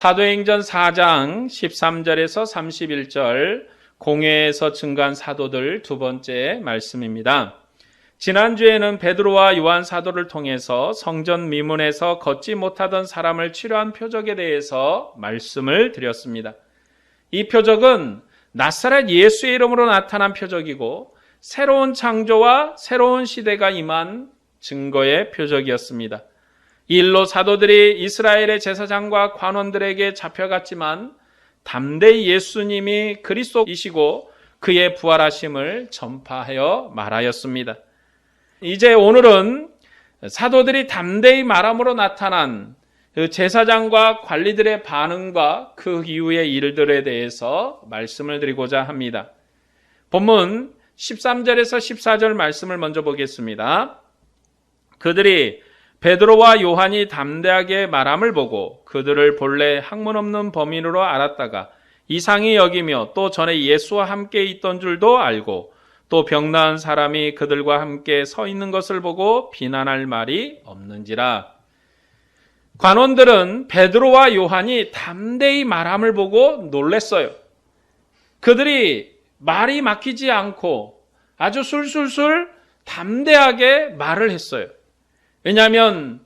사도행전 4장 13절에서 31절 공회에서 증거한 사도들 두 번째 말씀입니다. 지난주에는 베드로와 요한 사도를 통해서 성전 미문에서 걷지 못하던 사람을 치료한 표적에 대해서 말씀을 드렸습니다. 이 표적은 나사렛 예수의 이름으로 나타난 표적이고 새로운 창조와 새로운 시대가 임한 증거의 표적이었습니다. 이 일로 사도들이 이스라엘의 제사장과 관원들에게 잡혀갔지만 담대히 예수님이 그리스도이시고 그의 부활하심을 전파하여 말하였습니다. 이제 오늘은 사도들이 담대히 말함으로 나타난 그 제사장과 관리들의 반응과 그 이후의 일들에 대해서 말씀을 드리고자 합니다. 본문 13절에서 14절 말씀을 먼저 보겠습니다. 그들이 베드로와 요한이 담대하게 말함을 보고 그들을 본래 학문 없는 범인으로 알았다가 이상히 여기며 또 전에 예수와 함께 있던 줄도 알고 또 병 나은 사람이 그들과 함께 서 있는 것을 보고 비난할 말이 없는지라. 관원들은 베드로와 요한이 담대히 말함을 보고 놀랐어요. 그들이 말이 막히지 않고 아주 술술술 담대하게 말을 했어요. 왜냐하면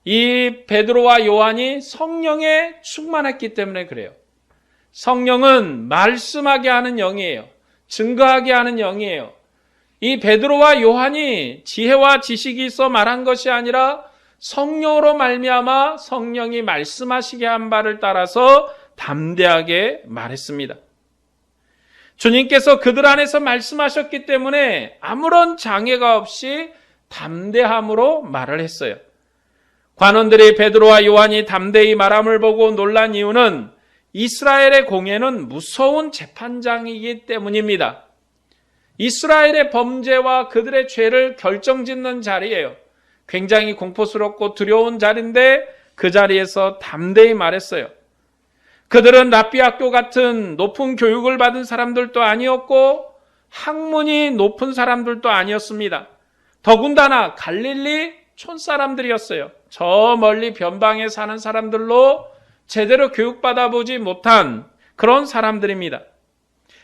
이 베드로와 요한이 성령에 충만했기 때문에 그래요. 성령은 말씀하게 하는 영이에요. 증거하게 하는 영이에요. 이 베드로와 요한이 지혜와 지식이 있어 말한 것이 아니라 성령으로 말미암아 성령이 말씀하시게 한 바를 따라서 담대하게 말했습니다. 주님께서 그들 안에서 말씀하셨기 때문에 아무런 장애가 없이 담대함으로 말을 했어요. 관원들이 베드로와 요한이 담대히 말함을 보고 놀란 이유는 이스라엘의 공회는 무서운 재판장이기 때문입니다. 이스라엘의 범죄와 그들의 죄를 결정짓는 자리예요. 굉장히 공포스럽고 두려운 자리인데 그 자리에서 담대히 말했어요. 그들은 랍비 학교 같은 높은 교육을 받은 사람들도 아니었고 학문이 높은 사람들도 아니었습니다. 더군다나 갈릴리 촌사람들이었어요. 저 멀리 변방에 사는 사람들로 제대로 교육받아 보지 못한 그런 사람들입니다.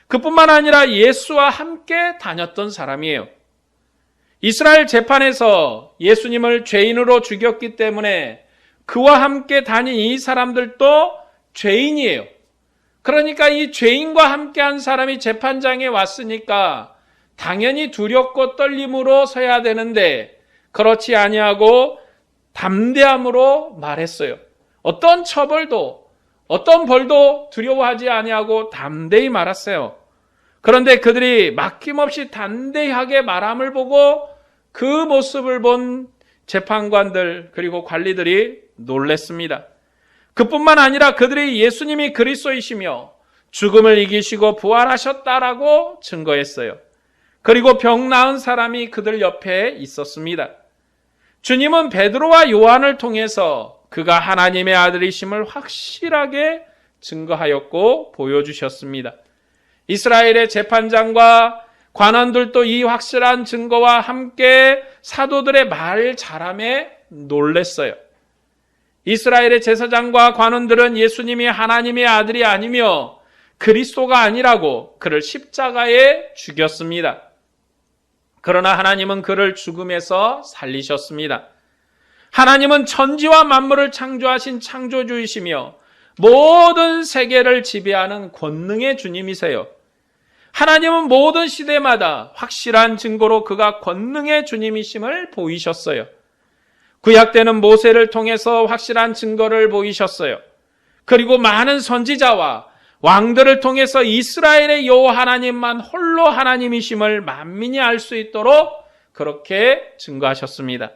그뿐만 아니라 예수와 함께 다녔던 사람이에요. 이스라엘 재판에서 예수님을 죄인으로 죽였기 때문에 그와 함께 다닌 이 사람들도 죄인이에요. 그러니까 이 죄인과 함께한 사람이 재판장에 왔으니까 당연히 두렵고 떨림으로 서야 되는데 그렇지 아니하고 담대함으로 말했어요. 어떤 처벌도 어떤 벌도 두려워하지 아니하고 담대히 말했어요. 그런데 그들이 막힘없이 담대하게 말함을 보고 그 모습을 본 재판관들 그리고 관리들이 놀랐습니다. 그뿐만 아니라 그들이 예수님이 그리스도이시며 죽음을 이기시고 부활하셨다라고 증거했어요. 그리고 병 나은 사람이 그들 옆에 있었습니다. 주님은 베드로와 요한을 통해서 그가 하나님의 아들이심을 확실하게 증거하였고 보여주셨습니다. 이스라엘의 재판장과 관원들도 이 확실한 증거와 함께 사도들의 말 잘함에 놀랐어요. 이스라엘의 제사장과 관원들은 예수님이 하나님의 아들이 아니며 그리스도가 아니라고 그를 십자가에 죽였습니다. 그러나 하나님은 그를 죽음에서 살리셨습니다. 하나님은 천지와 만물을 창조하신 창조주이시며 모든 세계를 지배하는 권능의 주님이세요. 하나님은 모든 시대마다 확실한 증거로 그가 권능의 주님이심을 보이셨어요. 구약 때는 모세를 통해서 확실한 증거를 보이셨어요. 그리고 많은 선지자와 왕들을 통해서 이스라엘의 여호와 하나님만 홀로 하나님이심을 만민이 알 수 있도록 그렇게 증거하셨습니다.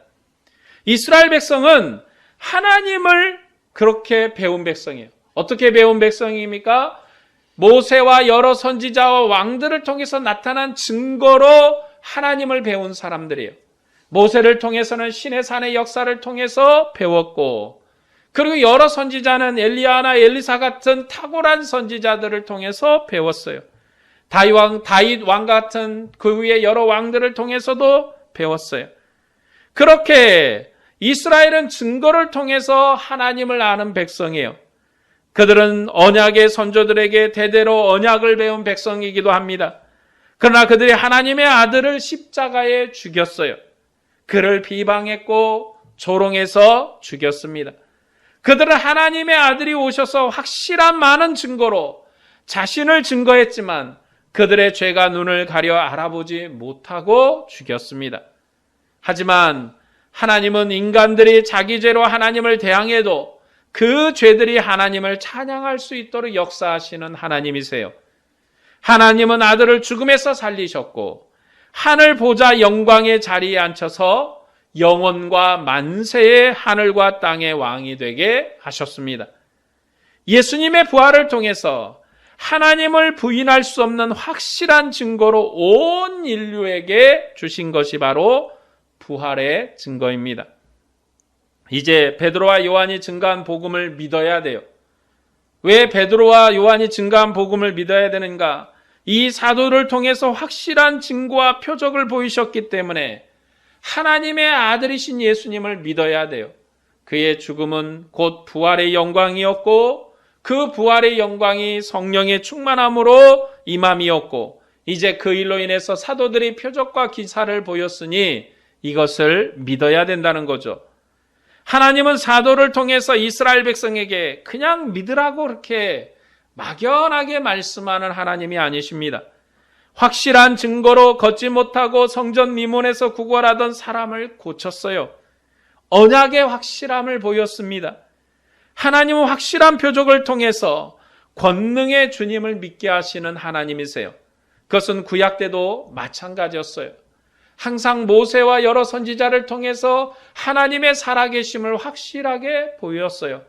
이스라엘 백성은 하나님을 그렇게 배운 백성이에요. 어떻게 배운 백성입니까? 모세와 여러 선지자와 왕들을 통해서 나타난 증거로 하나님을 배운 사람들이에요. 모세를 통해서는 시내산의 역사를 통해서 배웠고, 그리고 여러 선지자는 엘리야나 엘리사 같은 탁월한 선지자들을 통해서 배웠어요. 다윗 왕 같은 그 위에 여러 왕들을 통해서도 배웠어요. 그렇게 이스라엘은 증거를 통해서 하나님을 아는 백성이에요. 그들은 언약의 선조들에게 대대로 언약을 배운 백성이기도 합니다. 그러나 그들이 하나님의 아들을 십자가에 죽였어요. 그를 비방했고 조롱해서 죽였습니다. 그들은 하나님의 아들이 오셔서 확실한 많은 증거로 자신을 증거했지만 그들의 죄가 눈을 가려 알아보지 못하고 죽였습니다. 하지만 하나님은 인간들이 자기 죄로 하나님을 대항해도 그 죄들이 하나님을 찬양할 수 있도록 역사하시는 하나님이세요. 하나님은 아들을 죽음에서 살리셨고 하늘 보좌 영광의 자리에 앉혀서 영원과 만세의 하늘과 땅의 왕이 되게 하셨습니다. 예수님의 부활을 통해서 하나님을 부인할 수 없는 확실한 증거로 온 인류에게 주신 것이 바로 부활의 증거입니다. 이제 베드로와 요한이 증거한 복음을 믿어야 돼요. 왜 베드로와 요한이 증거한 복음을 믿어야 되는가? 이 사도를 통해서 확실한 증거와 표적을 보이셨기 때문에 하나님의 아들이신 예수님을 믿어야 돼요. 그의 죽음은 곧 부활의 영광이었고 그 부활의 영광이 성령의 충만함으로 임함이었고 이제 그 일로 인해서 사도들이 표적과 기사를 보였으니 이것을 믿어야 된다는 거죠. 하나님은 사도를 통해서 이스라엘 백성에게 그냥 믿으라고 그렇게 막연하게 말씀하는 하나님이 아니십니다. 확실한 증거로 걷지 못하고 성전 미문에서 구걸하던 사람을 고쳤어요. 언약의 확실함을 보였습니다. 하나님은 확실한 표적을 통해서 권능의 주님을 믿게 하시는 하나님이세요. 그것은 구약 때도 마찬가지였어요. 항상 모세와 여러 선지자를 통해서 하나님의 살아계심을 확실하게 보였어요.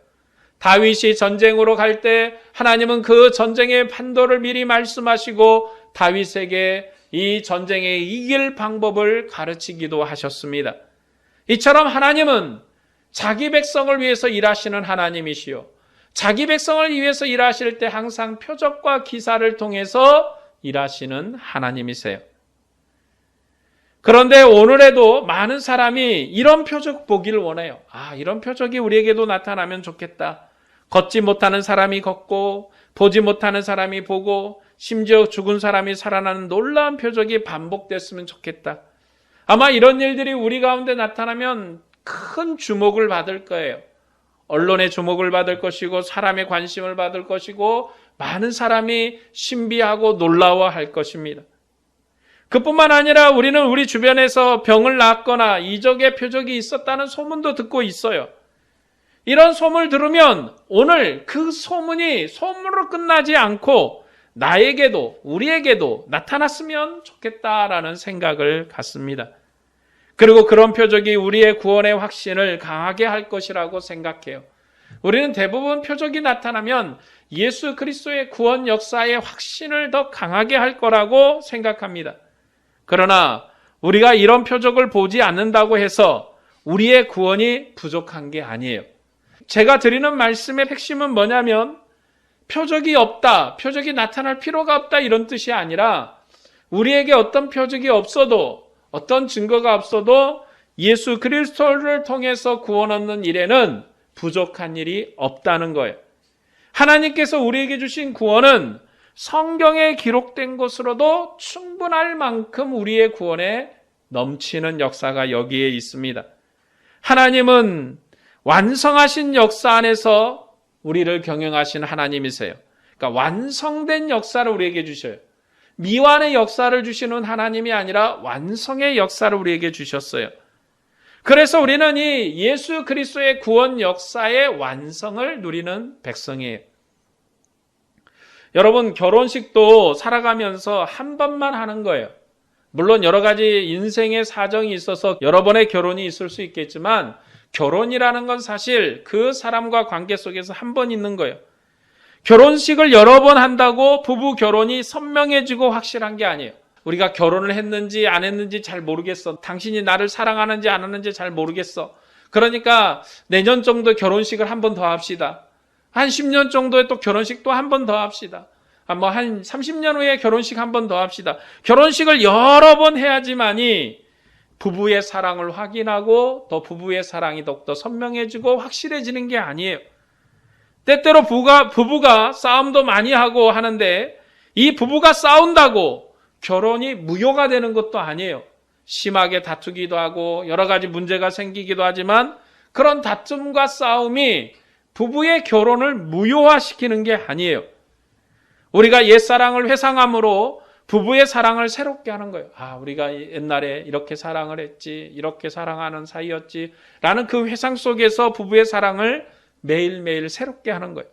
다윗이 전쟁으로 갈 때 하나님은 그 전쟁의 판도를 미리 말씀하시고 다윗에게 이 전쟁에 이길 방법을 가르치기도 하셨습니다. 이처럼 하나님은 자기 백성을 위해서 일하시는 하나님이시요. 자기 백성을 위해서 일하실 때 항상 표적과 기사를 통해서 일하시는 하나님이세요. 그런데 오늘에도 많은 사람이 이런 표적 보기를 원해요. 이런 표적이 우리에게도 나타나면 좋겠다. 걷지 못하는 사람이 걷고 보지 못하는 사람이 보고 심지어 죽은 사람이 살아나는 놀라운 표적이 반복됐으면 좋겠다. 아마 이런 일들이 우리 가운데 나타나면 큰 주목을 받을 거예요. 언론의 주목을 받을 것이고 사람의 관심을 받을 것이고 많은 사람이 신비하고 놀라워할 것입니다. 그뿐만 아니라 우리는 우리 주변에서 병을 낫거나 이적의 표적이 있었다는 소문도 듣고 있어요. 이런 소문을 들으면 오늘 그 소문이 소문으로 끝나지 않고 나에게도 우리에게도 나타났으면 좋겠다라는 생각을 갖습니다. 그리고 그런 표적이 우리의 구원의 확신을 강하게 할 것이라고 생각해요. 우리는 대부분 표적이 나타나면 예수 그리스도의 구원 역사의 확신을 더 강하게 할 거라고 생각합니다. 그러나 우리가 이런 표적을 보지 않는다고 해서 우리의 구원이 부족한 게 아니에요. 제가 드리는 말씀의 핵심은 뭐냐면 표적이 없다, 표적이 나타날 필요가 없다 이런 뜻이 아니라 우리에게 어떤 표적이 없어도 어떤 증거가 없어도 예수 그리스도를 통해서 구원 얻는 일에는 부족한 일이 없다는 거예요. 하나님께서 우리에게 주신 구원은 성경에 기록된 것으로도 충분할 만큼 우리의 구원에 넘치는 역사가 여기에 있습니다. 하나님은 완성하신 역사 안에서 우리를 경영하신 하나님이세요. 그러니까 완성된 역사를 우리에게 주셔요. 미완의 역사를 주시는 하나님이 아니라 완성의 역사를 우리에게 주셨어요. 그래서 우리는 이 예수 그리스도의 구원 역사의 완성을 누리는 백성이에요. 여러분, 결혼식도 살아가면서 한 번만 하는 거예요. 물론 여러 가지 인생의 사정이 있어서 여러 번의 결혼이 있을 수 있겠지만 결혼이라는 건 사실 그 사람과 관계 속에서 한 번 있는 거예요. 결혼식을 여러 번 한다고 부부 결혼이 선명해지고 확실한 게 아니에요. 우리가 결혼을 했는지 안 했는지 잘 모르겠어. 당신이 나를 사랑하는지 안 하는지 잘 모르겠어. 그러니까 내년 정도 결혼식을 한 번 더 합시다. 한 10년 정도에 또 결혼식 또 한 번 더 합시다. 한 30년 후에 결혼식 한 번 더 합시다. 결혼식을 여러 번 해야지만이 부부의 사랑을 확인하고 더 부부의 사랑이 더욱더 선명해지고 확실해지는 게 아니에요. 때때로 부부가 싸움도 많이 하고 하는데 이 부부가 싸운다고 결혼이 무효가 되는 것도 아니에요. 심하게 다투기도 하고 여러 가지 문제가 생기기도 하지만 그런 다툼과 싸움이 부부의 결혼을 무효화시키는 게 아니에요. 우리가 옛사랑을 회상함으로 부부의 사랑을 새롭게 하는 거예요. 우리가 옛날에 이렇게 사랑을 했지, 이렇게 사랑하는 사이였지 라는 그 회상 속에서 부부의 사랑을 매일매일 새롭게 하는 거예요.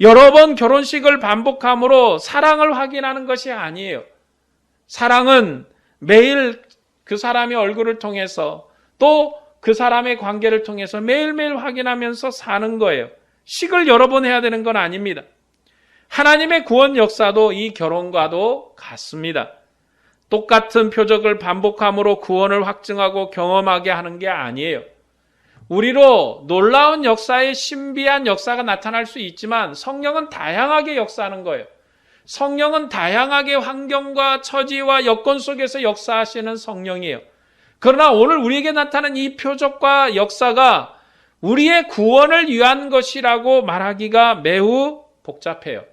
여러 번 결혼식을 반복함으로 사랑을 확인하는 것이 아니에요. 사랑은 매일 그 사람의 얼굴을 통해서 또 그 사람의 관계를 통해서 매일매일 확인하면서 사는 거예요. 식을 여러 번 해야 되는 건 아닙니다. 하나님의 구원 역사도 이 결혼과도 같습니다. 똑같은 표적을 반복함으로 구원을 확증하고 경험하게 하는 게 아니에요. 우리로 놀라운 역사의 신비한 역사가 나타날 수 있지만 성령은 다양하게 역사하는 거예요. 성령은 다양하게 환경과 처지와 여건 속에서 역사하시는 성령이에요. 그러나 오늘 우리에게 나타난 이 표적과 역사가 우리의 구원을 위한 것이라고 말하기가 매우 복잡해요.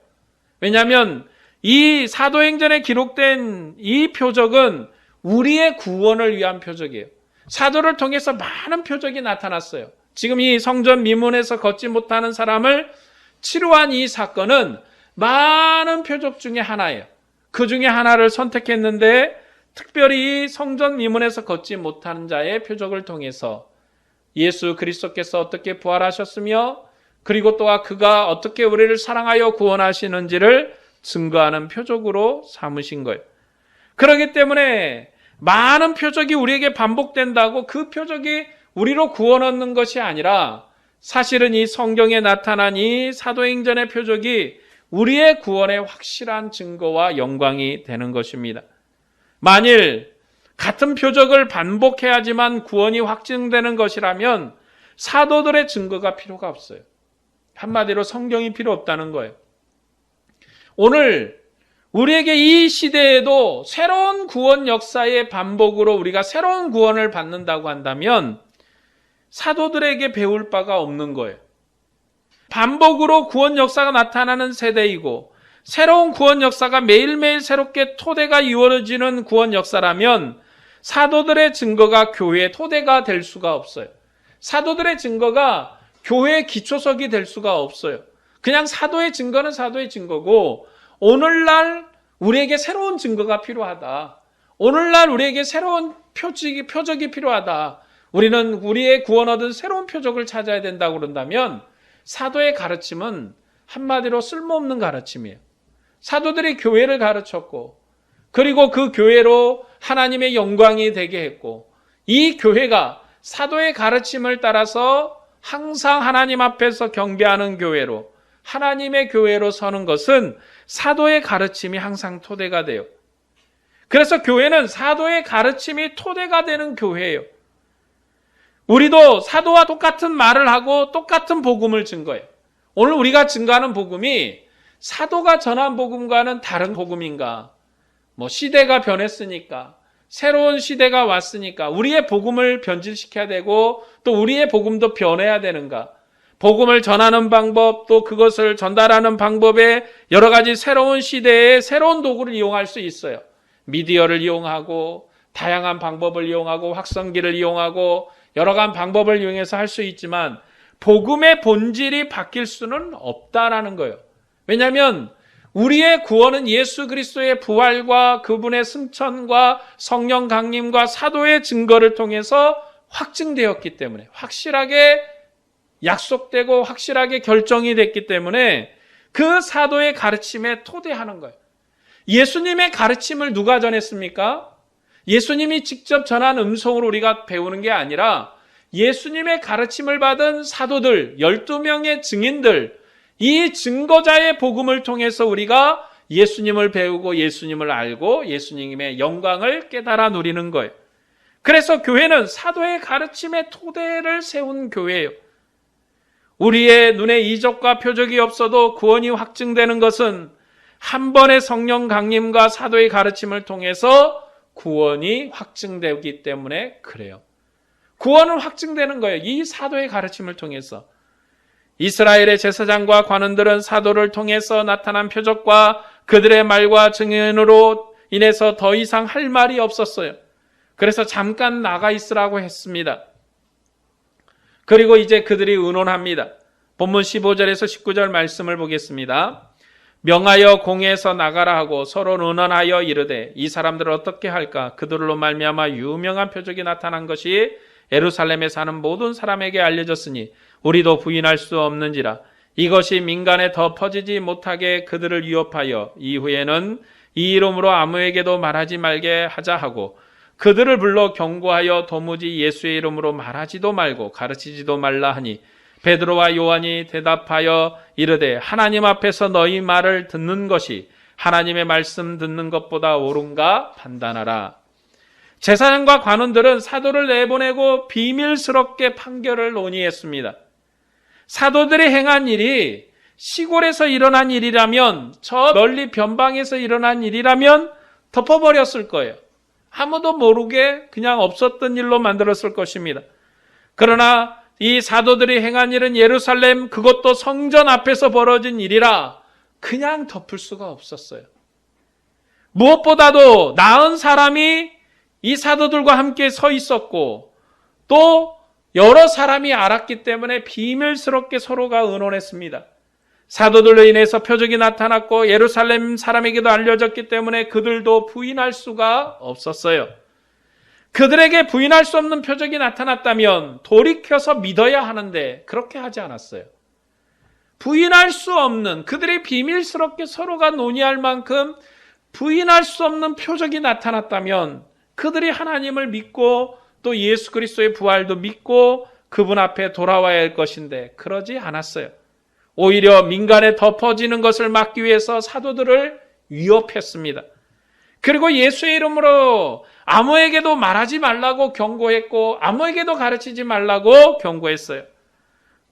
왜냐하면 이 사도행전에 기록된 이 표적은 우리의 구원을 위한 표적이에요. 사도를 통해서 많은 표적이 나타났어요. 지금 이 성전 미문에서 걷지 못하는 사람을 치료한 이 사건은 많은 표적 중에 하나예요. 그 중에 하나를 선택했는데 특별히 성전 미문에서 걷지 못하는 자의 표적을 통해서 예수 그리스도께서 어떻게 부활하셨으며 그리고 또한 그가 어떻게 우리를 사랑하여 구원하시는지를 증거하는 표적으로 삼으신 거예요. 그렇기 때문에 많은 표적이 우리에게 반복된다고 그 표적이 우리로 구원 얻는 것이 아니라 사실은 이 성경에 나타난 이 사도행전의 표적이 우리의 구원의 확실한 증거와 영광이 되는 것입니다. 만일 같은 표적을 반복해야지만 구원이 확증되는 것이라면 사도들의 증거가 필요가 없어요. 한마디로 성경이 필요 없다는 거예요. 오늘 우리에게 이 시대에도 새로운 구원 역사의 반복으로 우리가 새로운 구원을 받는다고 한다면 사도들에게 배울 바가 없는 거예요. 반복으로 구원 역사가 나타나는 세대이고 새로운 구원 역사가 매일매일 새롭게 토대가 이루어지는 구원 역사라면 사도들의 증거가 교회의 토대가 될 수가 없어요. 사도들의 증거가 교회의 기초석이 될 수가 없어요. 그냥 사도의 증거는 사도의 증거고 오늘날 우리에게 새로운 증거가 필요하다. 오늘날 우리에게 새로운 표적이 필요하다. 우리는 우리의 구원 얻은 새로운 표적을 찾아야 된다고 그런다면 사도의 가르침은 한마디로 쓸모없는 가르침이에요. 사도들이 교회를 가르쳤고 그리고 그 교회로 하나님의 영광이 되게 했고 이 교회가 사도의 가르침을 따라서 항상 하나님 앞에서 경배하는 교회로 하나님의 교회로 서는 것은 사도의 가르침이 항상 토대가 돼요. 그래서 교회는 사도의 가르침이 토대가 되는 교회예요. 우리도 사도와 똑같은 말을 하고 똑같은 복음을 증거해요. 오늘 우리가 증거하는 복음이 사도가 전한 복음과는 다른 복음인가? 시대가 변했으니까, 새로운 시대가 왔으니까 우리의 복음을 변질시켜야 되고 또 우리의 복음도 변해야 되는가? 복음을 전하는 방법, 또 그것을 전달하는 방법에 여러 가지 새로운 시대에 새로운 도구를 이용할 수 있어요. 미디어를 이용하고 다양한 방법을 이용하고 확성기를 이용하고 여러 가지 방법을 이용해서 할 수 있지만 복음의 본질이 바뀔 수는 없다라는 거예요. 왜냐하면 우리의 구원은 예수 그리스도의 부활과 그분의 승천과 성령 강림과 사도의 증거를 통해서 확증되었기 때문에 확실하게 약속되고 확실하게 결정이 됐기 때문에 그 사도의 가르침에 토대하는 거예요. 예수님의 가르침을 누가 전했습니까? 예수님이 직접 전한 음성으로 우리가 배우는 게 아니라 예수님의 가르침을 받은 사도들, 12명의 증인들, 이 증거자의 복음을 통해서 우리가 예수님을 배우고 예수님을 알고 예수님의 영광을 깨달아 누리는 거예요. 그래서 교회는 사도의 가르침의 토대를 세운 교회예요. 우리의 눈에 이적과 표적이 없어도 구원이 확증되는 것은 한 번의 성령 강림과 사도의 가르침을 통해서 구원이 확증되기 때문에 그래요. 구원은 확증되는 거예요. 이 사도의 가르침을 통해서. 이스라엘의 제사장과 관원들은 사도를 통해서 나타난 표적과 그들의 말과 증언으로 인해서 더 이상 할 말이 없었어요. 그래서 잠깐 나가 있으라고 했습니다. 그리고 이제 그들이 의논합니다. 본문 15절에서 19절 말씀을 보겠습니다. 명하여 공회에서 나가라 하고 서로 의논하여 이르되 이 사람들을 어떻게 할까? 그들로 말미암아 유명한 표적이 나타난 것이 예루살렘에 사는 모든 사람에게 알려졌으니 우리도 부인할 수 없는지라. 이것이 민간에 더 퍼지지 못하게 그들을 위협하여 이후에는 이 이름으로 아무에게도 말하지 말게 하자 하고 그들을 불러 경고하여 도무지 예수의 이름으로 말하지도 말고 가르치지도 말라 하니 베드로와 요한이 대답하여 이르되 하나님 앞에서 너희 말을 듣는 것이 하나님의 말씀 듣는 것보다 옳은가 판단하라. 제사장과 관원들은 사도를 내보내고 비밀스럽게 판결을 논의했습니다. 사도들이 행한 일이 시골에서 일어난 일이라면, 저 멀리 변방에서 일어난 일이라면 덮어버렸을 거예요. 아무도 모르게 그냥 없었던 일로 만들었을 것입니다. 그러나 이 사도들이 행한 일은 예루살렘, 그것도 성전 앞에서 벌어진 일이라 그냥 덮을 수가 없었어요. 무엇보다도 나은 사람이 이 사도들과 함께 서 있었고 또 여러 사람이 알았기 때문에 비밀스럽게 서로가 의논했습니다. 사도들로 인해서 표적이 나타났고 예루살렘 사람에게도 알려졌기 때문에 그들도 부인할 수가 없었어요. 그들에게 부인할 수 없는 표적이 나타났다면 돌이켜서 믿어야 하는데 그렇게 하지 않았어요. 부인할 수 없는, 그들이 비밀스럽게 서로가 논의할 만큼 부인할 수 없는 표적이 나타났다면 그들이 하나님을 믿고 또 예수 그리스도의 부활도 믿고 그분 앞에 돌아와야 할 것인데 그러지 않았어요. 오히려 민간에 덮어지는 것을 막기 위해서 사도들을 위협했습니다. 그리고 예수의 이름으로 아무에게도 말하지 말라고 경고했고 아무에게도 가르치지 말라고 경고했어요.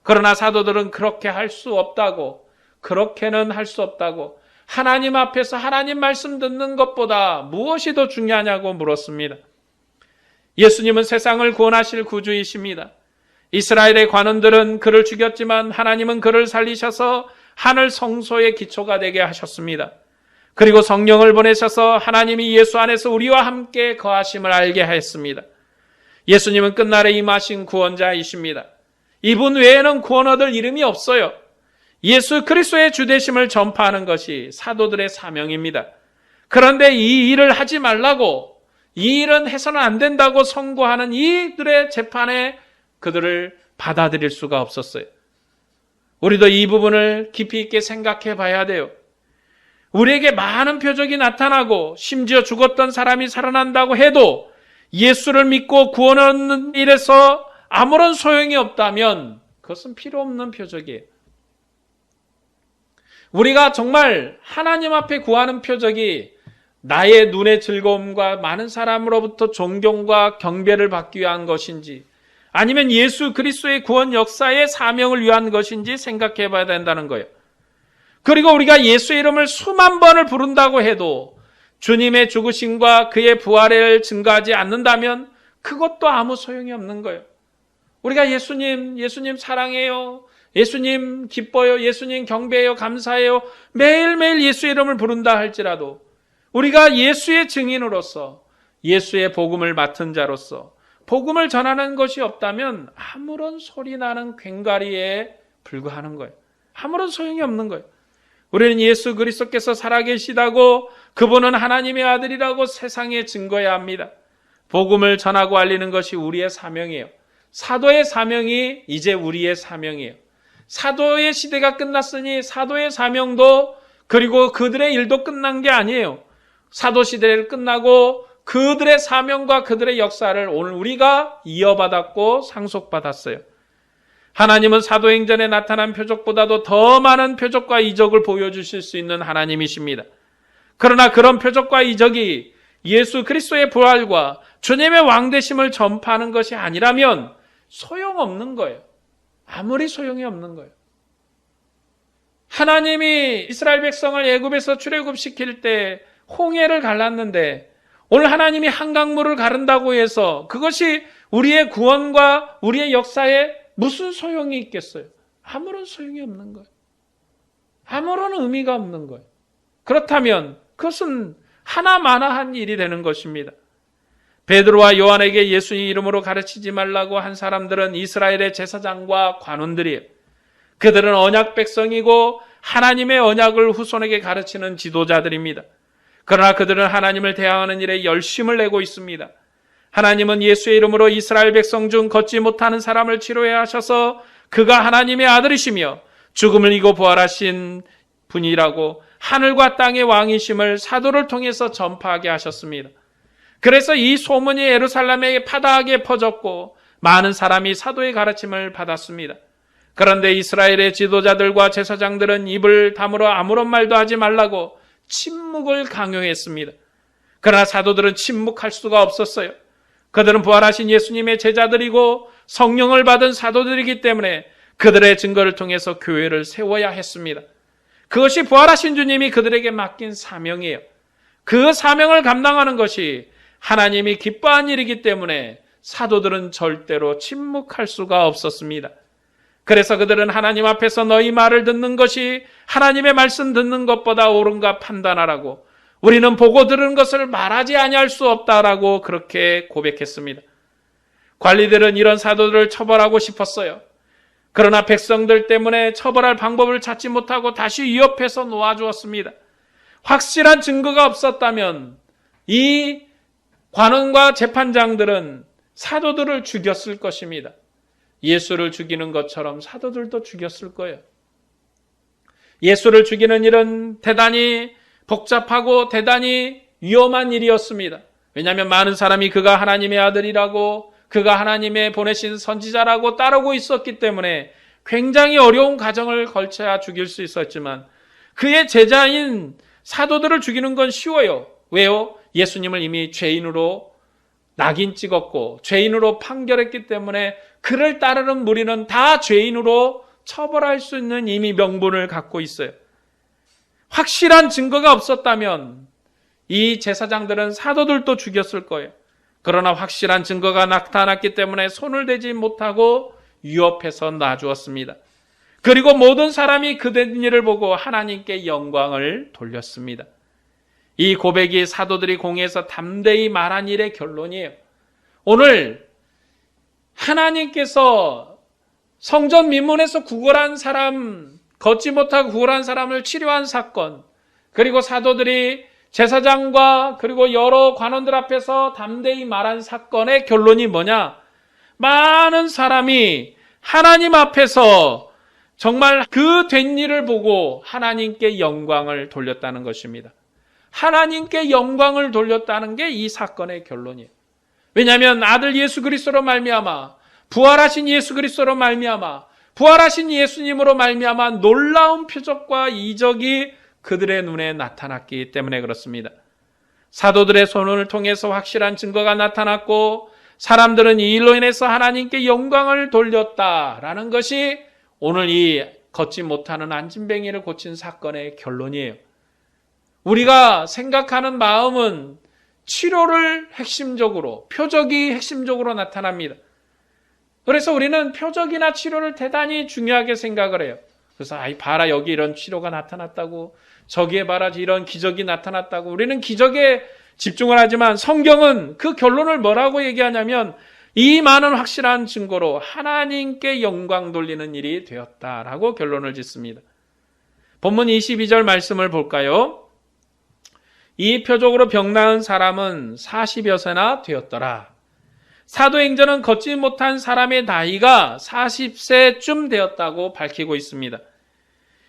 그러나 사도들은 그렇게 할 수 없다고, 그렇게는 할 수 없다고, 하나님 앞에서 하나님 말씀 듣는 것보다 무엇이 더 중요하냐고 물었습니다. 예수님은 세상을 구원하실 구주이십니다. 이스라엘의 관원들은 그를 죽였지만 하나님은 그를 살리셔서 하늘 성소의 기초가 되게 하셨습니다. 그리고 성령을 보내셔서 하나님이 예수 안에서 우리와 함께 거하심을 알게 하였습니다. 예수님은 끝날에 임하신 구원자이십니다. 이분 외에는 구원 얻을 이름이 없어요. 예수 그리스도의 주되심을 전파하는 것이 사도들의 사명입니다. 그런데 이 일을 하지 말라고, 이 일은 해서는 안 된다고 선고하는 이들의 재판에 그들을 받아들일 수가 없었어요. 우리도 이 부분을 깊이 있게 생각해 봐야 돼요. 우리에게 많은 표적이 나타나고 심지어 죽었던 사람이 살아난다고 해도 예수를 믿고 구원 얻는 일에서 아무런 소용이 없다면 그것은 필요 없는 표적이에요. 우리가 정말 하나님 앞에 구하는 표적이 나의 눈의 즐거움과 많은 사람으로부터 존경과 경배를 받기 위한 것인지 아니면 예수 그리스도의 구원 역사의 사명을 위한 것인지 생각해 봐야 된다는 거예요. 그리고 우리가 예수의 이름을 수만 번을 부른다고 해도 주님의 죽으심과 그의 부활을 증거하지 않는다면 그것도 아무 소용이 없는 거예요. 우리가 예수님 사랑해요. 예수님 기뻐요. 예수님 경배해요. 감사해요. 매일매일 예수의 이름을 부른다 할지라도 우리가 예수의 증인으로서 예수의 복음을 맡은 자로서 복음을 전하는 것이 없다면 아무런 소리 나는 괭가리에 불과하는 거예요. 아무런 소용이 없는 거예요. 우리는 예수 그리스도께서 살아계시다고 그분은 하나님의 아들이라고 세상에 증거해야 합니다. 복음을 전하고 알리는 것이 우리의 사명이에요. 사도의 사명이 이제 우리의 사명이에요. 사도의 시대가 끝났으니 사도의 사명도 그리고 그들의 일도 끝난 게 아니에요. 사도 시대를 끝나고 그들의 사명과 그들의 역사를 오늘 우리가 이어받았고 상속받았어요. 하나님은 사도행전에 나타난 표적보다도 더 많은 표적과 이적을 보여주실 수 있는 하나님이십니다. 그러나 그런 표적과 이적이 예수 그리스도의 부활과 주님의 왕되심을 전파하는 것이 아니라면 소용없는 거예요. 아무리 소용이 없는 거예요. 하나님이 이스라엘 백성을 애굽에서 출애굽시킬 때 홍해를 갈랐는데 오늘 하나님이 한강물을 가른다고 해서 그것이 우리의 구원과 우리의 역사에 무슨 소용이 있겠어요? 아무런 소용이 없는 거예요. 아무런 의미가 없는 거예요. 그렇다면 그것은 하나마나한 일이 되는 것입니다. 베드로와 요한에게 예수의 이름으로 가르치지 말라고 한 사람들은 이스라엘의 제사장과 관원들이에요. 그들은 언약 백성이고 하나님의 언약을 후손에게 가르치는 지도자들입니다. 그러나 그들은 하나님을 대항하는 일에 열심을 내고 있습니다. 하나님은 예수의 이름으로 이스라엘 백성 중 걷지 못하는 사람을 치료해 하셔서 그가 하나님의 아들이시며 죽음을 이기고 부활하신 분이라고 하늘과 땅의 왕이심을 사도를 통해서 전파하게 하셨습니다. 그래서 이 소문이 예루살렘에 파다하게 퍼졌고 많은 사람이 사도의 가르침을 받았습니다. 그런데 이스라엘의 지도자들과 제사장들은 입을 다물어 아무런 말도 하지 말라고 침묵을 강요했습니다. 그러나 사도들은 침묵할 수가 없었어요. 그들은 부활하신 예수님의 제자들이고 성령을 받은 사도들이기 때문에 그들의 증거를 통해서 교회를 세워야 했습니다. 그것이 부활하신 주님이 그들에게 맡긴 사명이에요. 그 사명을 감당하는 것이 하나님이 기뻐한 일이기 때문에 사도들은 절대로 침묵할 수가 없었습니다. 그래서 그들은 하나님 앞에서 너희 말을 듣는 것이 하나님의 말씀 듣는 것보다 옳은가 판단하라고, 우리는 보고 들은 것을 말하지 아니할 수 없다라고 그렇게 고백했습니다. 관리들은 이런 사도들을 처벌하고 싶었어요. 그러나 백성들 때문에 처벌할 방법을 찾지 못하고 다시 위협해서 놓아주었습니다. 확실한 증거가 없었다면 이 관원과 재판장들은 사도들을 죽였을 것입니다. 예수를 죽이는 것처럼 사도들도 죽였을 거예요. 예수를 죽이는 일은 대단히 복잡하고 대단히 위험한 일이었습니다. 왜냐하면 많은 사람이 그가 하나님의 아들이라고, 그가 하나님의 보내신 선지자라고 따르고 있었기 때문에 굉장히 어려운 과정을 걸쳐야 죽일 수 있었지만 그의 제자인 사도들을 죽이는 건 쉬워요. 왜요? 예수님을 이미 죄인으로 낙인 찍었고 죄인으로 판결했기 때문에 그를 따르는 무리는 다 죄인으로 처벌할 수 있는 이미 명분을 갖고 있어요. 확실한 증거가 없었다면 이 제사장들은 사도들도 죽였을 거예요. 그러나 확실한 증거가 나타났기 때문에 손을 대지 못하고 위협해서 놔주었습니다. 그리고 모든 사람이 그된 일을 보고 하나님께 영광을 돌렸습니다. 이 고백이 사도들이 공회에서 담대히 말한 일의 결론이에요. 오늘 하나님께서 성전 민문에서 구걸한 사람, 걷지 못하고 구걸한 사람을 치료한 사건, 그리고 사도들이 제사장과 그리고 여러 관원들 앞에서 담대히 말한 사건의 결론이 뭐냐? 많은 사람이 하나님 앞에서 정말 그 된 일을 보고 하나님께 영광을 돌렸다는 것입니다. 하나님께 영광을 돌렸다는 게 이 사건의 결론이에요. 왜냐하면 아들 예수 그리스도로 말미암아, 부활하신 예수 그리스도로 말미암아, 부활하신 예수님으로 말미암아 놀라운 표적과 이적이 그들의 눈에 나타났기 때문에 그렇습니다. 사도들의 손을 통해서 확실한 증거가 나타났고 사람들은 이 일로 인해서 하나님께 영광을 돌렸다라는 것이 오늘 이 걷지 못하는 안진뱅이를 고친 사건의 결론이에요. 우리가 생각하는 마음은 치료를 핵심적으로, 표적이 핵심적으로 나타납니다. 그래서 우리는 표적이나 치료를 대단히 중요하게 생각을 해요. 그래서 봐라 여기 이런 치료가 나타났다고, 저기에 봐라 이런 기적이 나타났다고. 우리는 기적에 집중을 하지만 성경은 그 결론을 뭐라고 얘기하냐면 이 많은 확실한 증거로 하나님께 영광 돌리는 일이 되었다라고 결론을 짓습니다. 본문 22절 말씀을 볼까요? 이 표적으로 병 나은 사람은 40여세나 되었더라. 사도행전은 걷지 못한 사람의 나이가 40세쯤 되었다고 밝히고 있습니다.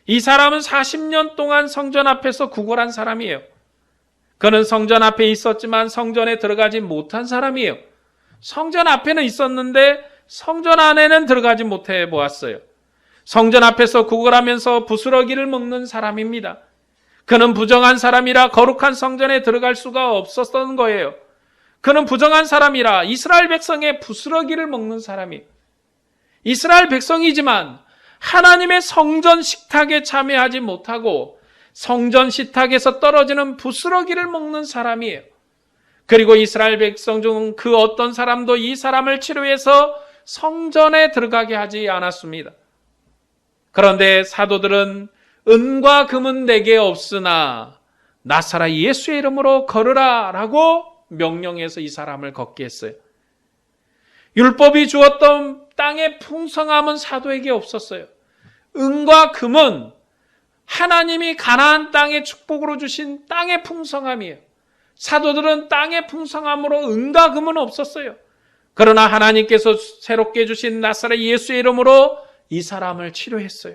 이 사람은 40년 동안 성전 앞에서 구걸한 사람이에요. 그는 성전 앞에 있었지만 성전에 들어가지 못한 사람이에요. 성전 앞에는 있었는데 성전 안에는 들어가지 못해 보았어요. 성전 앞에서 구걸하면서 부스러기를 먹는 사람입니다. 그는 부정한 사람이라 거룩한 성전에 들어갈 수가 없었던 거예요. 그는 부정한 사람이라 이스라엘 백성의 부스러기를 먹는 사람이에요. 이스라엘 백성이지만 하나님의 성전 식탁에 참여하지 못하고 성전 식탁에서 떨어지는 부스러기를 먹는 사람이에요. 그리고 이스라엘 백성 중 그 어떤 사람도 이 사람을 치료해서 성전에 들어가게 하지 않았습니다. 그런데 사도들은 은과 금은 내게 없으나 나사렛 예수의 이름으로 걸으라 라고 명령해서 이 사람을 걷게 했어요. 율법이 주었던 땅의 풍성함은 사도에게 없었어요. 은과 금은 하나님이 가나안 땅의 축복으로 주신 땅의 풍성함이에요. 사도들은 땅의 풍성함으로 은과 금은 없었어요. 그러나 하나님께서 새롭게 주신 나사렛 예수의 이름으로 이 사람을 치료했어요.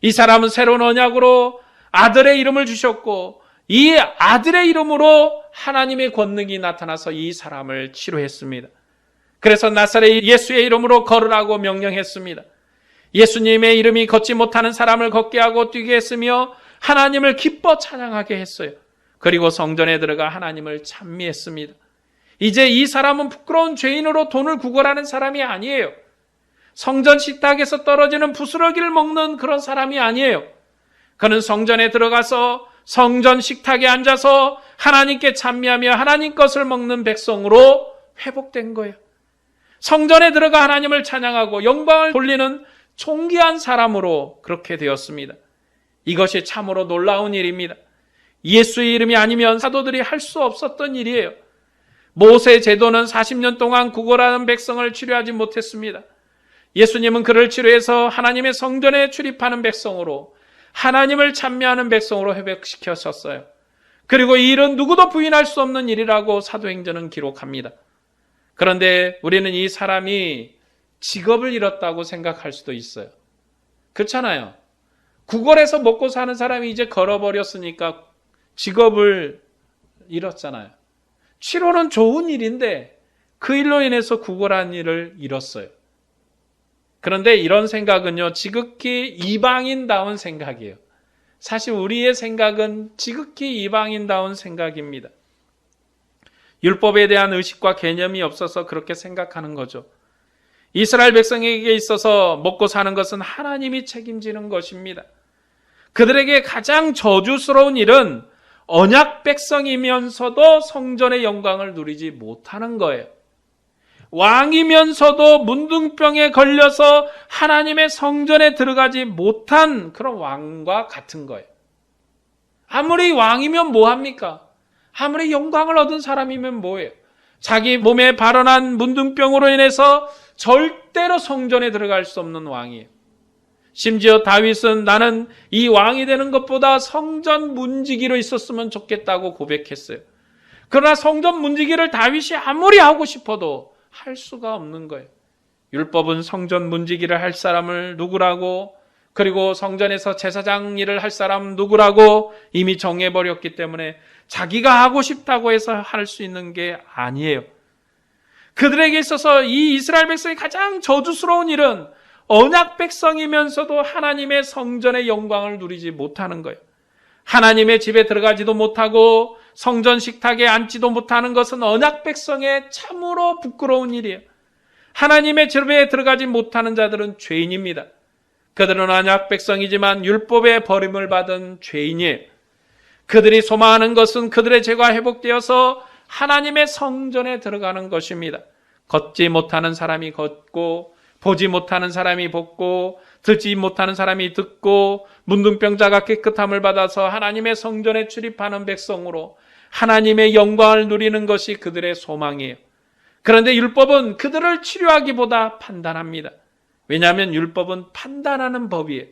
이 사람은 새로운 언약으로 아들의 이름을 주셨고 이 아들의 이름으로 하나님의 권능이 나타나서 이 사람을 치료했습니다. 그래서 나사렛 예수의 이름으로 걸으라고 명령했습니다. 예수님의 이름이 걷지 못하는 사람을 걷게 하고 뛰게 했으며 하나님을 기뻐 찬양하게 했어요. 그리고 성전에 들어가 하나님을 찬미했습니다. 이제 이 사람은 부끄러운 죄인으로 돈을 구걸하는 사람이 아니에요. 성전 식탁에서 떨어지는 부스러기를 먹는 그런 사람이 아니에요. 그는 성전에 들어가서 성전 식탁에 앉아서 하나님께 찬미하며 하나님 것을 먹는 백성으로 회복된 거예요. 성전에 들어가 하나님을 찬양하고 영광을 돌리는 존귀한 사람으로 그렇게 되었습니다. 이것이 참으로 놀라운 일입니다. 예수의 이름이 아니면 사도들이 할 수 없었던 일이에요. 모세 제도는 40년 동안 구걸하는 백성을 치료하지 못했습니다. 예수님은 그를 치료해서 하나님의 성전에 출입하는 백성으로 하나님을 찬미하는 백성으로 회복시켰었어요. 그리고 이 일은 누구도 부인할 수 없는 일이라고 사도행전은 기록합니다. 그런데 우리는 이 사람이 직업을 잃었다고 생각할 수도 있어요. 그렇잖아요. 구걸해서 먹고 사는 사람이 이제 걸어버렸으니까 직업을 잃었잖아요. 치료는 좋은 일인데 그 일로 인해서 구걸한 일을 잃었어요. 그런데 이런 생각은요, 지극히 이방인다운 생각이에요. 사실 우리의 생각은 지극히 이방인다운 생각입니다. 율법에 대한 의식과 개념이 없어서 그렇게 생각하는 거죠. 이스라엘 백성에게 있어서 먹고 사는 것은 하나님이 책임지는 것입니다. 그들에게 가장 저주스러운 일은 언약 백성이면서도 성전의 영광을 누리지 못하는 거예요. 왕이면서도 문둥병에 걸려서 하나님의 성전에 들어가지 못한 그런 왕과 같은 거예요. 아무리 왕이면 뭐합니까? 아무리 영광을 얻은 사람이면 뭐예요? 자기 몸에 발원한 문둥병으로 인해서 절대로 성전에 들어갈 수 없는 왕이에요. 심지어 다윗은 나는 이 왕이 되는 것보다 성전 문지기로 있었으면 좋겠다고 고백했어요. 그러나 성전 문지기를 다윗이 아무리 하고 싶어도 할 수가 없는 거예요. 율법은 성전 문지기를 할 사람을 누구라고, 그리고 성전에서 제사장 일을 할 사람 누구라고 이미 정해버렸기 때문에 자기가 하고 싶다고 해서 할 수 있는 게 아니에요. 그들에게 있어서 이 이스라엘 백성이 가장 저주스러운 일은 언약 백성이면서도 하나님의 성전의 영광을 누리지 못하는 거예요. 하나님의 집에 들어가지도 못하고 성전 식탁에 앉지도 못하는 것은 언약 백성의 참으로 부끄러운 일이에요. 하나님의 집에 들어가지 못하는 자들은 죄인입니다. 그들은 언약 백성이지만 율법의 버림을 받은 죄인이에요. 그들이 소망하는 것은 그들의 죄가 회복되어서 하나님의 성전에 들어가는 것입니다. 걷지 못하는 사람이 걷고, 보지 못하는 사람이 보고, 듣지 못하는 사람이 듣고, 문둥병자가 깨끗함을 받아서 하나님의 성전에 출입하는 백성으로 하나님의 영광을 누리는 것이 그들의 소망이에요. 그런데 율법은 그들을 치료하기보다 판단합니다. 왜냐하면 율법은 판단하는 법이에요.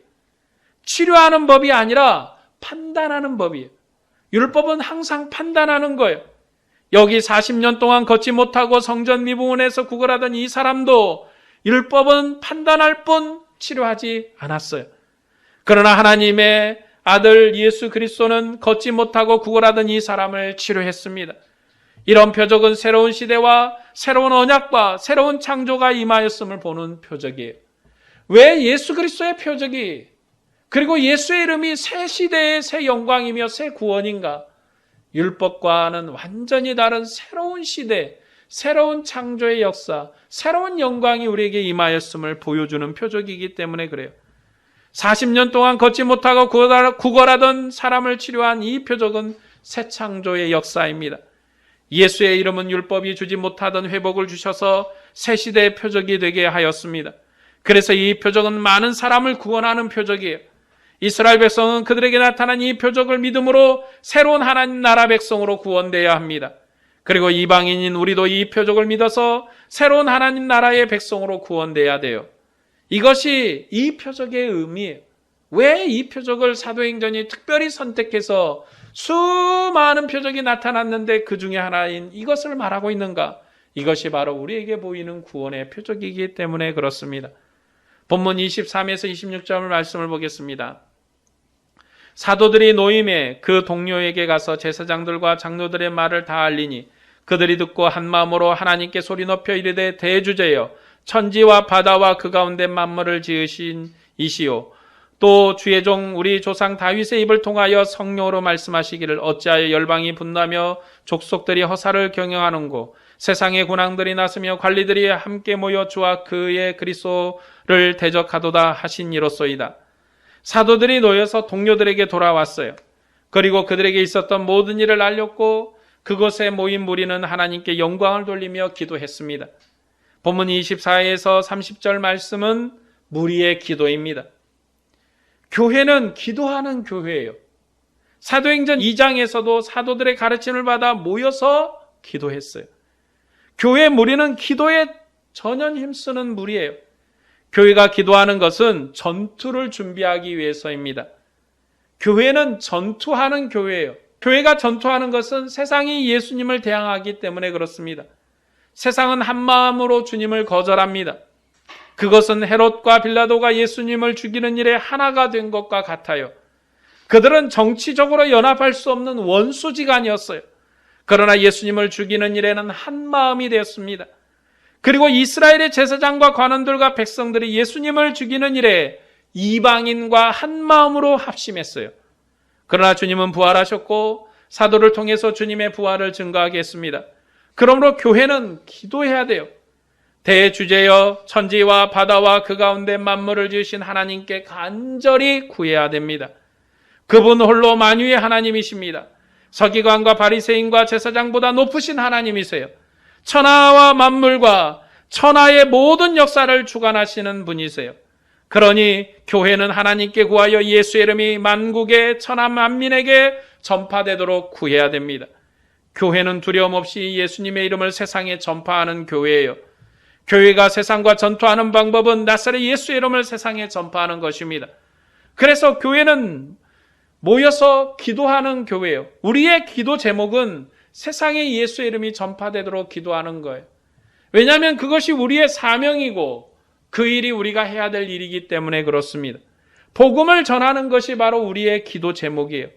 치료하는 법이 아니라 판단하는 법이에요. 율법은 항상 판단하는 거예요. 여기 40년 동안 걷지 못하고 성전 미부원에서 구걸하던 이 사람도 율법은 판단할 뿐 치료하지 않았어요. 그러나 하나님의 아들 예수 그리스도는 걷지 못하고 구걸하던 이 사람을 치료했습니다. 이런 표적은 새로운 시대와 새로운 언약과 새로운 창조가 임하였음을 보는 표적이에요. 왜 예수 그리스도의 표적이, 그리고 예수의 이름이 새 시대의 새 영광이며 새 구원인가? 율법과는 완전히 다른 새로운 시대, 새로운 창조의 역사, 새로운 영광이 우리에게 임하였음을 보여주는 표적이기 때문에 그래요. 40년 동안 걷지 못하고 구걸하던 사람을 치료한 이 표적은 새 창조의 역사입니다. 예수의 이름은 율법이 주지 못하던 회복을 주셔서 새 시대의 표적이 되게 하였습니다. 그래서 이 표적은 많은 사람을 구원하는 표적이에요. 이스라엘 백성은 그들에게 나타난 이 표적을 믿음으로 새로운 하나님 나라 백성으로 구원되어야 합니다. 그리고 이방인인 우리도 이 표적을 믿어서 새로운 하나님 나라의 백성으로 구원되어야 돼요. 이것이 이 표적의 의미예요. 왜 이 표적을 사도행전이 특별히 선택해서 수많은 표적이 나타났는데 그 중에 하나인 이것을 말하고 있는가? 이것이 바로 우리에게 보이는 구원의 표적이기 때문에 그렇습니다. 본문 23에서 26절 말씀을 보겠습니다. 사도들이 노임에 그 동료에게 가서 제사장들과 장로들의 말을 다 알리니 그들이 듣고 한 마음으로 하나님께 소리 높여 이르되 대주제여 천지와 바다와 그 가운데 만물을 지으신 이시오 또 주의 종 우리 조상 다윗의 입을 통하여 성령으로 말씀하시기를 어찌하여 열방이 분나며 족속들이 허사를 경영하는고 세상의 군왕들이 나서며 관리들이 함께 모여 주와 그의 그리스도를 대적하도다 하신 이로소이다. 사도들이 놓여서 동료들에게 돌아왔어요. 그리고 그들에게 있었던 모든 일을 알렸고 그곳에 모인 무리는 하나님께 영광을 돌리며 기도했습니다. 본문 24에서 30절 말씀은 무리의 기도입니다. 교회는 기도하는 교회예요. 사도행전 2장에서도 사도들의 가르침을 받아 모여서 기도했어요. 교회 무리는 기도에 전혀 힘쓰는 무리예요. 교회가 기도하는 것은 전투를 준비하기 위해서입니다. 교회는 전투하는 교회예요. 교회가 전투하는 것은 세상이 예수님을 대항하기 때문에 그렇습니다. 세상은 한 마음으로 주님을 거절합니다. 그것은 헤롯과 빌라도가 예수님을 죽이는 일에 하나가 된 것과 같아요. 그들은 정치적으로 연합할 수 없는 원수지간이었어요. 그러나 예수님을 죽이는 일에는 한 마음이 되었습니다. 그리고 이스라엘의 제사장과 관원들과 백성들이 예수님을 죽이는 일에 이방인과 한 마음으로 합심했어요. 그러나 주님은 부활하셨고 사도를 통해서 주님의 부활을 증거하게 했습니다. 그러므로 교회는 기도해야 돼요. 대주제여 천지와 바다와 그 가운데 만물을 지으신 하나님께 간절히 구해야 됩니다. 그분 홀로 만유의 하나님이십니다. 서기관과 바리새인과 제사장보다 높으신 하나님이세요. 천하와 만물과 천하의 모든 역사를 주관하시는 분이세요. 그러니 교회는 하나님께 구하여 예수의 이름이 만국의 천하 만민에게 전파되도록 구해야 됩니다. 교회는 두려움 없이 예수님의 이름을 세상에 전파하는 교회예요. 교회가 세상과 전투하는 방법은 나사렛 예수의 이름을 세상에 전파하는 것입니다. 그래서 교회는 모여서 기도하는 교회예요. 우리의 기도 제목은 세상에 예수의 이름이 전파되도록 기도하는 거예요. 왜냐하면 그것이 우리의 사명이고 그 일이 우리가 해야 될 일이기 때문에 그렇습니다. 복음을 전하는 것이 바로 우리의 기도 제목이에요.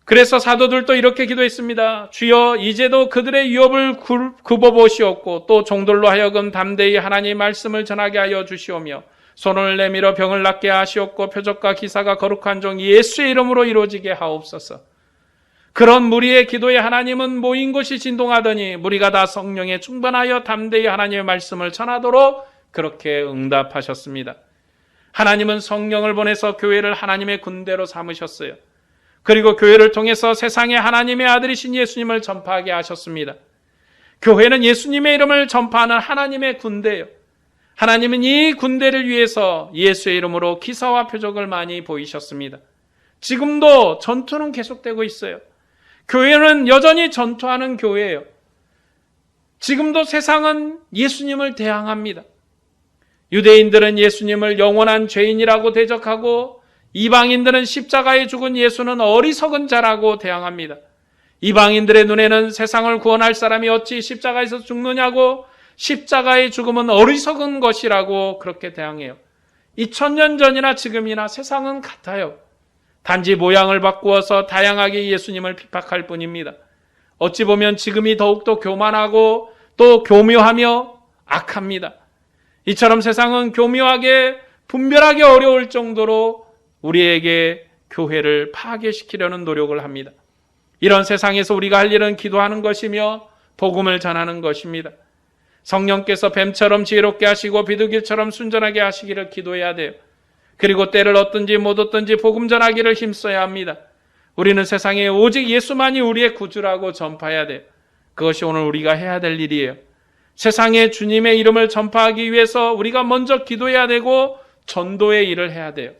그래서 사도들도 이렇게 기도했습니다. 주여 이제도 그들의 유업을 굽어보시옵고 또 종들로 하여금 담대히 하나님의 말씀을 전하게 하여 주시오며 손을 내밀어 병을 낫게 하시옵고 표적과 기사가 거룩한 종 예수의 이름으로 이루어지게 하옵소서. 그런 무리의 기도에 하나님은 모인 곳이 진동하더니 무리가 다 성령에 충만하여 담대히 하나님의 말씀을 전하도록 그렇게 응답하셨습니다. 하나님은 성령을 보내서 교회를 하나님의 군대로 삼으셨어요. 그리고 교회를 통해서 세상에 하나님의 아들이신 예수님을 전파하게 하셨습니다. 교회는 예수님의 이름을 전파하는 하나님의 군대예요. 하나님은 이 군대를 위해서 예수의 이름으로 기사와 표적을 많이 보이셨습니다. 지금도 전투는 계속되고 있어요. 교회는 여전히 전투하는 교회예요. 지금도 세상은 예수님을 대항합니다. 유대인들은 예수님을 영원한 죄인이라고 대적하고 이방인들은 십자가에 죽은 예수는 어리석은 자라고 대항합니다. 이방인들의 눈에는 세상을 구원할 사람이 어찌 십자가에서 죽느냐고 십자가의 죽음은 어리석은 것이라고 그렇게 대항해요. 2000년 전이나 지금이나 세상은 같아요. 단지 모양을 바꾸어서 다양하게 예수님을 핍박할 뿐입니다. 어찌 보면 지금이 더욱더 교만하고 또 교묘하며 악합니다. 이처럼 세상은 교묘하게 분별하기 어려울 정도로 우리에게 교회를 파괴시키려는 노력을 합니다. 이런 세상에서 우리가 할 일은 기도하는 것이며 복음을 전하는 것입니다. 성령께서 뱀처럼 지혜롭게 하시고 비둘기처럼 순전하게 하시기를 기도해야 돼요. 그리고 때를 얻든지 못 얻든지 복음 전하기를 힘써야 합니다. 우리는 세상에 오직 예수만이 우리의 구주라고 전파해야 돼요. 그것이 오늘 우리가 해야 될 일이에요. 세상에 주님의 이름을 전파하기 위해서 우리가 먼저 기도해야 되고 전도의 일을 해야 돼요.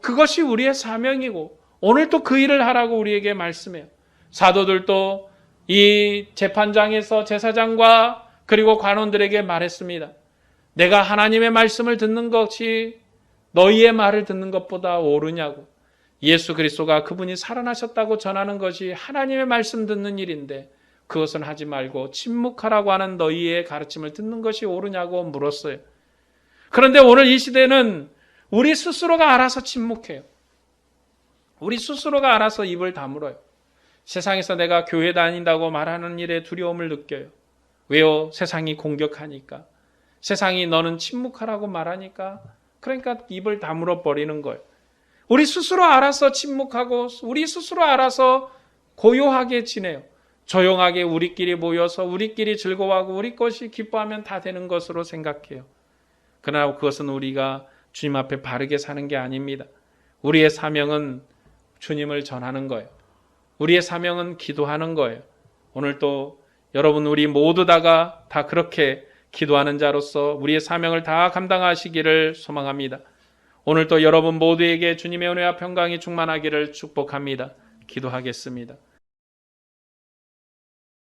그것이 우리의 사명이고 오늘 또 그 일을 하라고 우리에게 말씀해요. 사도들도 이 재판장에서 제사장과 그리고 관원들에게 말했습니다. 내가 하나님의 말씀을 듣는 것이 너희의 말을 듣는 것보다 옳으냐고. 예수 그리스도가 그분이 살아나셨다고 전하는 것이 하나님의 말씀 듣는 일인데 그것은 하지 말고 침묵하라고 하는 너희의 가르침을 듣는 것이 옳으냐고 물었어요. 그런데 오늘 이 시대는 우리 스스로가 알아서 침묵해요. 우리 스스로가 알아서 입을 다물어요. 세상에서 내가 교회 다닌다고 말하는 일에 두려움을 느껴요. 왜요? 세상이 공격하니까. 세상이 너는 침묵하라고 말하니까. 그러니까 입을 다물어 버리는 거예요. 우리 스스로 알아서 침묵하고 우리 스스로 알아서 고요하게 지내요. 조용하게 우리끼리 모여서 우리끼리 즐거워하고 우리 것이 기뻐하면 다 되는 것으로 생각해요. 그러나 그것은 우리가 주님 앞에 바르게 사는 게 아닙니다. 우리의 사명은 주님을 전하는 거예요. 우리의 사명은 기도하는 거예요. 오늘 또 여러분 우리 모두 다 그렇게 기도하는 자로서 우리의 사명을 다 감당하시기를 소망합니다. 오늘 또 여러분 모두에게 주님의 은혜와 평강이 충만하기를 축복합니다. 기도하겠습니다.